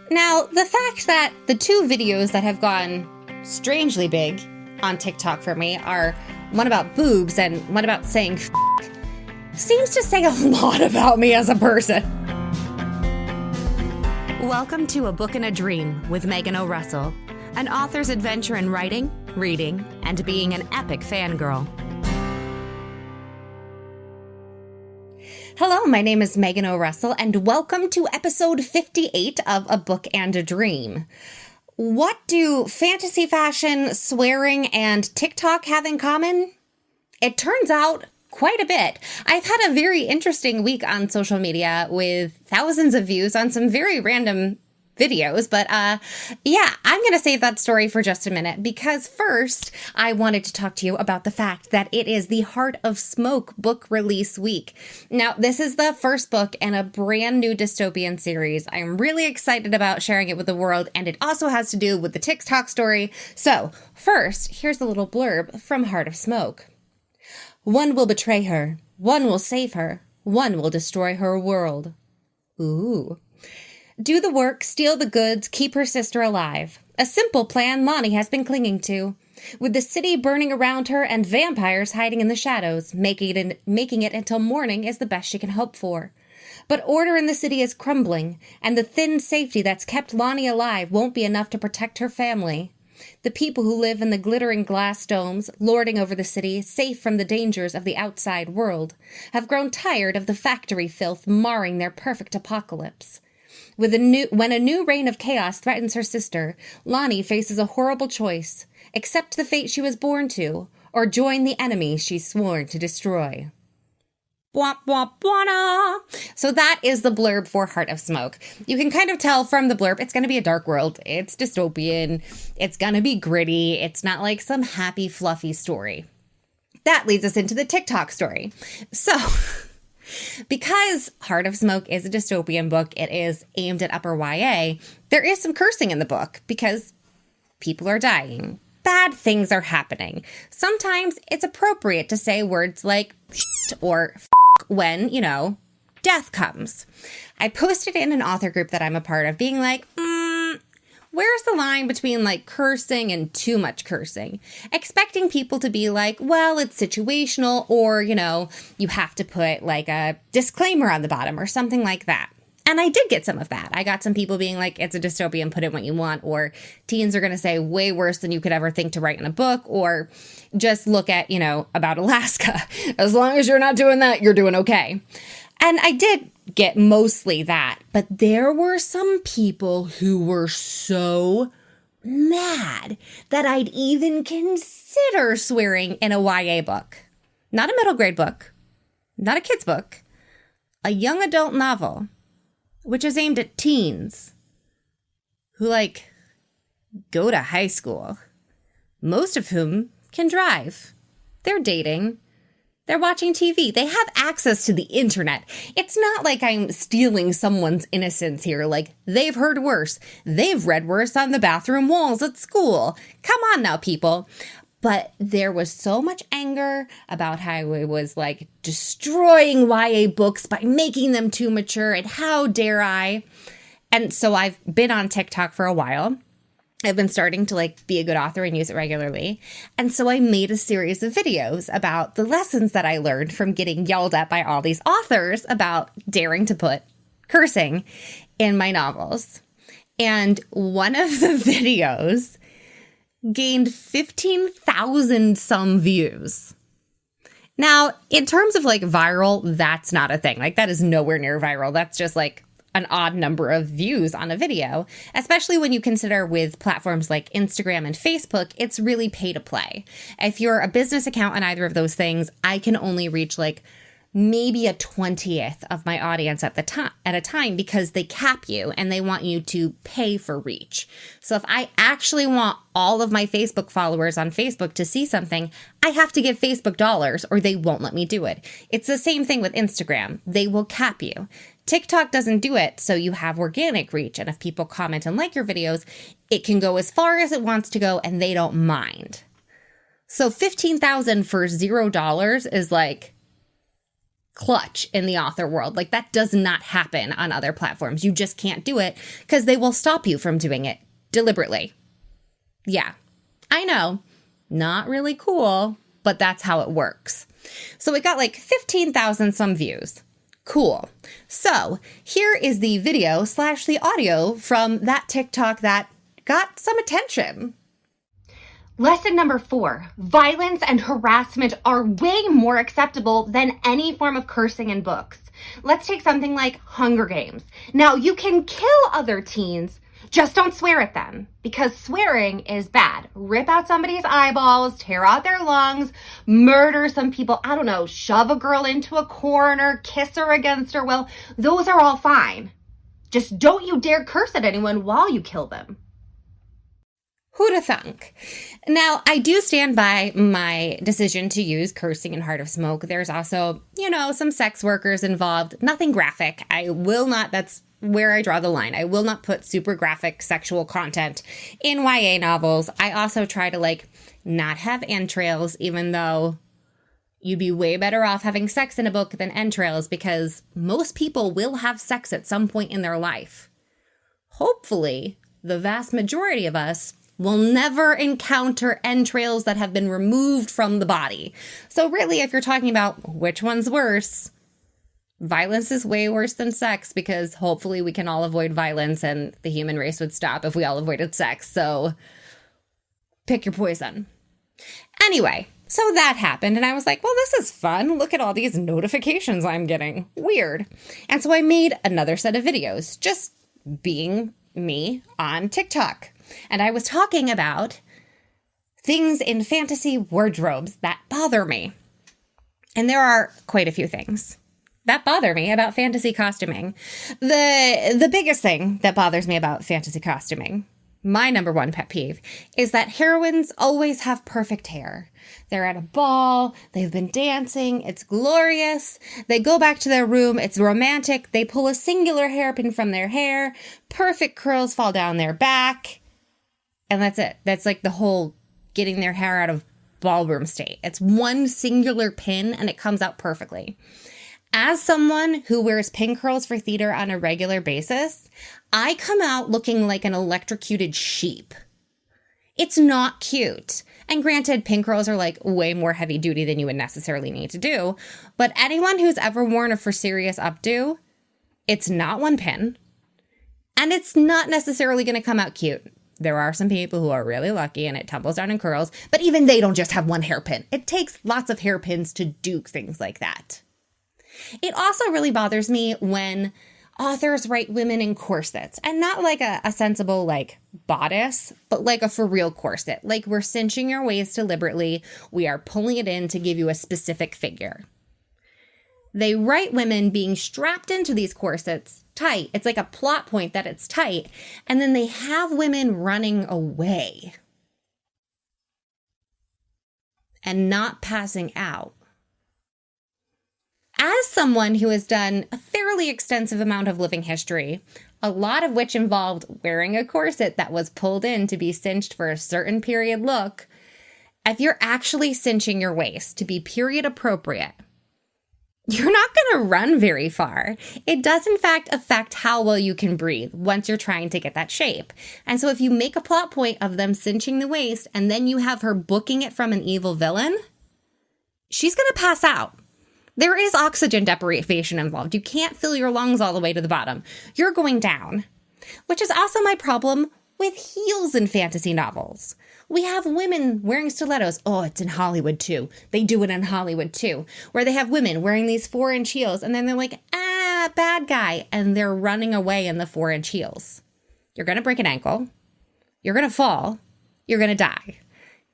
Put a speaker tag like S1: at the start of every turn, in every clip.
S1: Now, the fact that the two videos that have gone strangely big on TikTok for me are one about boobs and one about saying seems to say a lot about me as a person.
S2: Welcome to A Book and a Dream with Megan O'Russell, an author's adventure in writing, reading, and being an epic fangirl.
S1: Hello, my name is Megan O'Russell, and welcome to episode 58 of A Book and a Dream. What do fantasy fashion, swearing, and TikTok have in common? It turns out quite a bit. I've had a very interesting week on social media with thousands of views on some very random videos, but yeah, I'm going to save that story for just a minute because first I wanted to talk to you about the fact that it is the Heart of Smoke book release week. Now, this is the first book in a brand new dystopian series. I'm really excited about sharing it with the world, and it also has to do with the TikTok story. So first, here's a little blurb from Heart of Smoke. One will betray her, one will save her, one will destroy her world. Ooh. Do the work, steal the goods, keep her sister alive. A simple plan Lonnie has been clinging to. With the city burning around her and vampires hiding in the shadows, making it until morning is the best she can hope for. But order in the city is crumbling, and the thin safety that's kept Lonnie alive won't be enough to protect her family. The people who live in the glittering glass domes, lording over the city, safe from the dangers of the outside world, have grown tired of the factory filth marring their perfect apocalypse. When a new reign of chaos threatens her sister, Lonnie faces a horrible choice: accept the fate she was born to, or join the enemy she's sworn to destroy. Bwah, bwah, bwah. So that is the blurb for Heart of Smoke. You can kind of tell from the blurb, it's going to be a dark world. It's dystopian. It's going to be gritty. It's not like some happy, fluffy story. That leads us into the TikTok story. So because Heart of Smoke is a dystopian book, it is aimed at upper YA, there is some cursing in the book because people are dying. Bad things are happening. Sometimes it's appropriate to say words like shit or f*** when, death comes. I posted in an author group that I'm a part of being like, where's the line between cursing and too much cursing? Expecting people to be like, well, it's situational, or, you have to put a disclaimer on the bottom or something like that. And I did get some of that. I got some people being like, it's a dystopian, put in what you want, or teens are going to say way worse than you could ever think to write in a book, or just look at, about Alaska. As long as you're not doing that, you're doing okay. And I did get mostly that, but there were some people who were so mad that I'd even consider swearing in a YA book. Not a middle grade book, not a kid's book, a young adult novel, which is aimed at teens who go to high school, most of whom can drive. They're dating. They're watching TV. They have access to the internet. It's not like I'm stealing someone's innocence here. They've heard worse. They've read worse on the bathroom walls at school. Come on now, people. But there was so much anger about how I was destroying YA books by making them too mature, and how dare I? And so I've been on TikTok for a while. I've been starting to be a good author and use it regularly. And so I made a series of videos about the lessons that I learned from getting yelled at by all these authors about daring to put cursing in my novels. And one of the videos gained 15,000 some views. Now, in terms of viral, that's not a thing. That is nowhere near viral. That's just an odd number of views on a video, especially when you consider with platforms like Instagram and Facebook, it's really pay to play. If you're a business account on either of those things, I can only reach maybe a 20th of my audience at a time because they cap you and they want you to pay for reach. So if I actually want all of my Facebook followers on Facebook to see something, I have to give Facebook dollars or they won't let me do it. It's the same thing with Instagram. They will cap you. TikTok doesn't do it, so you have organic reach. And if people comment and like your videos, it can go as far as it wants to go and they don't mind. So 15,000 for $0 is clutch in the author world. Like, that does not happen on other platforms. You just can't do it because they will stop you from doing it deliberately. Yeah, I know. Not really cool, but that's how it works. So it got like 15,000 some views. Cool. So here is the video / the audio from that TikTok that got some attention.
S3: Lesson number 4, violence and harassment are way more acceptable than any form of cursing in books. Let's take something like Hunger Games. Now, you can kill other teens, just don't swear at them, because swearing is bad. Rip out somebody's eyeballs, tear out their lungs, murder some people, I don't know, shove a girl into a corner, kiss her against her will. Those are all fine. Just don't you dare curse at anyone while you kill them.
S1: Who'da thunk? Now, I do stand by my decision to use cursing in Heart of Smoke. There's also, some sex workers involved. Nothing graphic. I will not, that's where I draw the line. I will not put super graphic sexual content in YA novels. I also try to, not have entrails, even though you'd be way better off having sex in a book than entrails, because most people will have sex at some point in their life. Hopefully, the vast majority of us will never encounter entrails that have been removed from the body. So really, if you're talking about which one's worse, violence is way worse than sex, because hopefully we can all avoid violence and the human race would stop if we all avoided sex. So pick your poison. Anyway, so that happened and I was like, well, this is fun. Look at all these notifications I'm getting. Weird. And so I made another set of videos, just being me on TikTok. And I was talking about things in fantasy wardrobes that bother me. And there are quite a few things that bother me about fantasy costuming. The biggest thing that bothers me about fantasy costuming, my number one pet peeve, is that heroines always have perfect hair. They're at a ball, they've been dancing, it's glorious. They go back to their room, it's romantic. They pull a singular hairpin from their hair, perfect curls fall down their back. And that's it. That's like the whole getting their hair out of ballroom state. It's one singular pin and it comes out perfectly. As someone who wears pin curls for theater on a regular basis, I come out looking like an electrocuted sheep. It's not cute. And granted, pin curls are way more heavy duty than you would necessarily need to do. But anyone who's ever worn a for serious updo, it's not one pin. And it's not necessarily going to come out cute. There are some people who are really lucky and it tumbles down in curls, but even they don't just have one hairpin. It takes lots of hairpins to do things like that. It also really bothers me when authors write women in corsets, and not like a sensible bodice, but like a for real corset. Like we're cinching your waist deliberately. We are pulling it in to give you a specific figure. They write women being strapped into these corsets tight. It's like a plot point that it's tight. And then they have women running away and not passing out. As someone who has done a fairly extensive amount of living history, a lot of which involved wearing a corset that was pulled in to be cinched for a certain period look, if you're actually cinching your waist to be period appropriate, you're not going to run very far. It does, in fact, affect how well you can breathe once you're trying to get that shape. And so if you make a plot point of them cinching the waist and then you have her booking it from an evil villain, she's going to pass out. There is oxygen deprivation involved. You can't fill your lungs all the way to the bottom. You're going down, which is also my problem with heels in fantasy novels. We have women wearing stilettos. Oh, it's in Hollywood too. They do it in Hollywood too, where they have women wearing these 4-inch heels and then they're like, bad guy. And they're running away in the 4-inch heels. You're going to break an ankle. You're going to fall. You're going to die.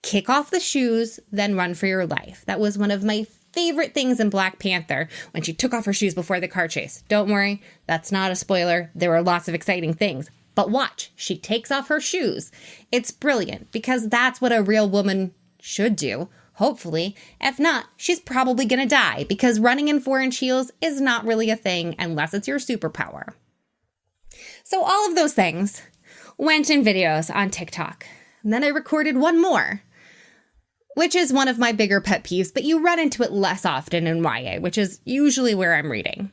S1: Kick off the shoes, then run for your life. That was one of my favorite things in Black Panther when she took off her shoes before the car chase. Don't worry, that's not a spoiler. There were lots of exciting things. But watch, she takes off her shoes. It's brilliant because that's what a real woman should do, hopefully. If not, she's probably going to die because running in 4-inch heels is not really a thing unless it's your superpower. So all of those things went in videos on TikTok. And then I recorded one more. which is one of my bigger pet peeves, but you run into it less often in YA, which is usually where I'm reading.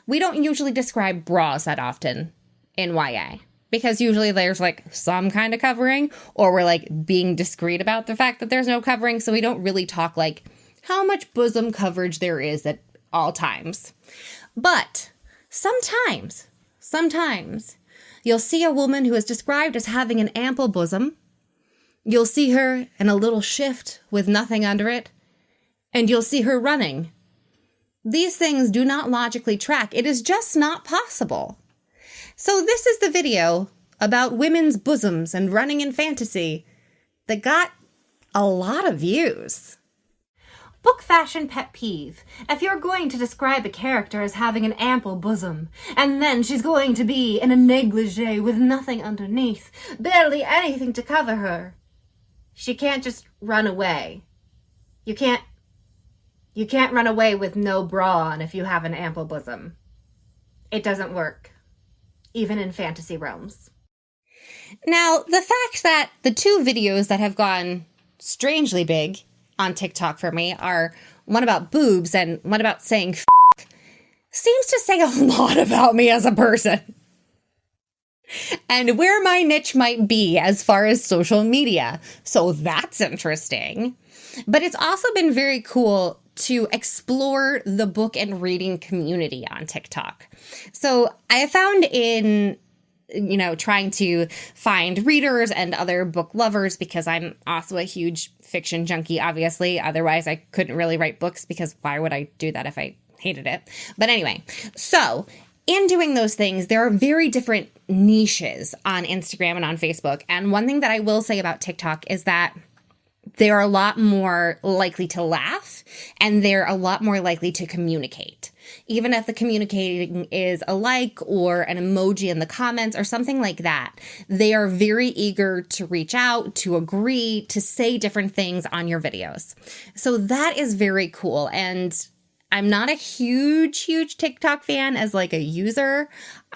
S1: We don't usually describe bras that often in YA because usually there's like some kind of covering, or we're like being discreet about the fact that there's no covering. So we don't really talk like how much bosom coverage there is at all times. But sometimes you'll see a woman who is described as having an ample bosom. You'll see her in a little shift with nothing under it, and you'll see her running. These things do not logically track. It is just not possible. So this is the video about women's bosoms and running in fantasy that got a lot of views.
S3: Book fashion pet peeve. If you're going to describe a character as having an ample bosom, and then she's going to be in a negligee with nothing underneath, barely anything to cover her, she can't just run away. You can't run away with no bra on if you have an ample bosom. It doesn't work, even in fantasy realms.
S1: Now, the fact that the two videos that have gone strangely big on TikTok for me are one about boobs and one about saying seems to say a lot about me as a person. And where my niche might be as far as social media. So that's interesting. But it's also been very cool to explore the book and reading community on TikTok. So I have found in, trying to find readers and other book lovers, because I'm also a huge fiction junkie, obviously. Otherwise, I couldn't really write books, because why would I do that if I hated it? But anyway, so in doing those things, there are very different niches on Instagram and on Facebook. And one thing that I will say about TikTok is that they're a lot more likely to laugh, and they're a lot more likely to communicate. Even if the communicating is a like or an emoji in the comments or something like that, they are very eager to reach out, to agree, to say different things on your videos. So that is very cool. And I'm not a huge TikTok fan as like a user.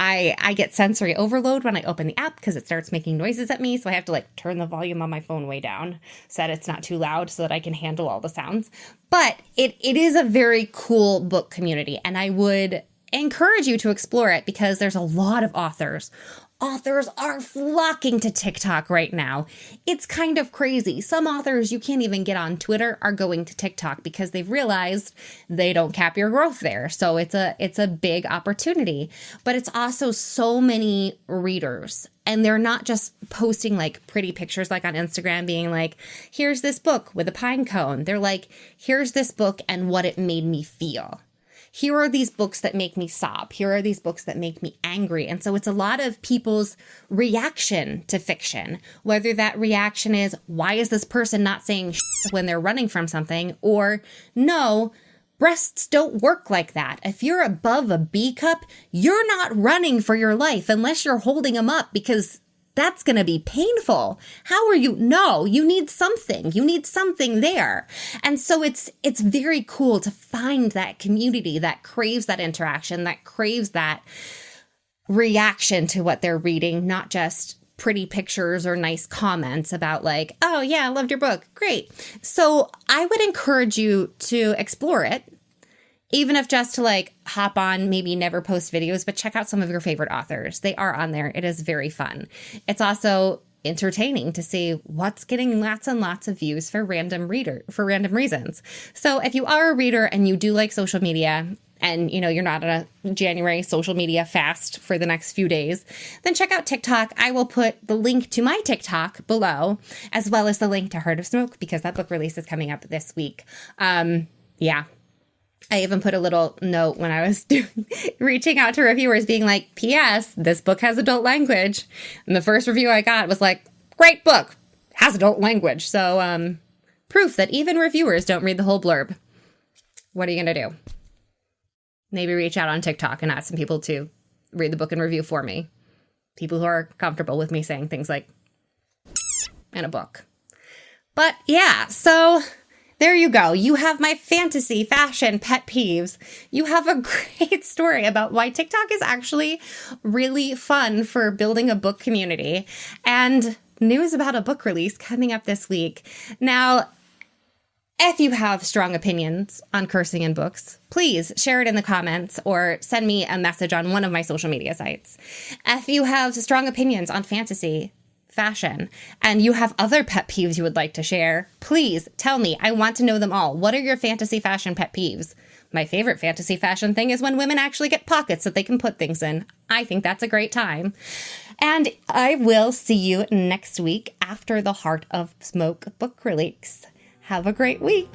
S1: I get sensory overload when I open the app because it starts making noises at me. So I have to like turn the volume on my phone way down so that it's not too loud so that I can handle all the sounds. But it is a very cool book community, and I would encourage you to explore it because there's a lot of authors. Authors are flocking to TikTok right now. It's kind of crazy. Some authors you can't even get on Twitter are going to TikTok because they've realized they don't cap your growth there. So it's a big opportunity. But it's also so many readers. And they're not just posting like pretty pictures like on Instagram being like, here's this book with a pine cone. They're like, here's this book and what it made me feel. Here are these books that make me sob. Here are these books that make me angry. And so it's a lot of people's reaction to fiction, whether that reaction is, why is this person not saying when they're running from something? Or, no, breasts don't work like that. If you're above a B cup, you're not running for your life unless you're holding them up, because that's going to be painful. How are you? No, you need something. You need something there. And so it's very cool to find that community that craves that interaction, that craves that reaction to what they're reading, not just pretty pictures or nice comments about like, oh yeah, I loved your book. Great. So I would encourage you to explore it. Even if just to like hop on, maybe never post videos, but check out some of your favorite authors. They are on there. It is very fun. It's also entertaining to see what's getting lots and lots of views for random reasons. So if you are a reader and you do like social media and you're not on a January social media fast for the next few days, then check out TikTok. I will put the link to my TikTok below, as well as the link to Heart of Smoke, because that book release is coming up this week. Yeah. I even put a little note when I was reaching out to reviewers being like, P.S., this book has adult language. And the first review I got was like, great book, has adult language. So proof that even reviewers don't read the whole blurb. What are you going to do? Maybe reach out on TikTok and ask some people to read the book and review for me. People who are comfortable with me saying things like, in a book. But yeah, so there you go. You have my fantasy fashion pet peeves. You have a great story about why TikTok is actually really fun for building a book community, and news about a book release coming up this week. Now, If you have strong opinions on cursing in books, please share it in the comments or send me a message on one of my social media sites. If you have strong opinions on fantasy fashion and you have other pet peeves you would like to share, please tell me. I want to know them all. What are your fantasy fashion pet peeves? My favorite fantasy fashion thing is when women actually get pockets that they can put things in. I think that's a great time. And I will see you next week after the Heart of Smoke book release. Have a great week.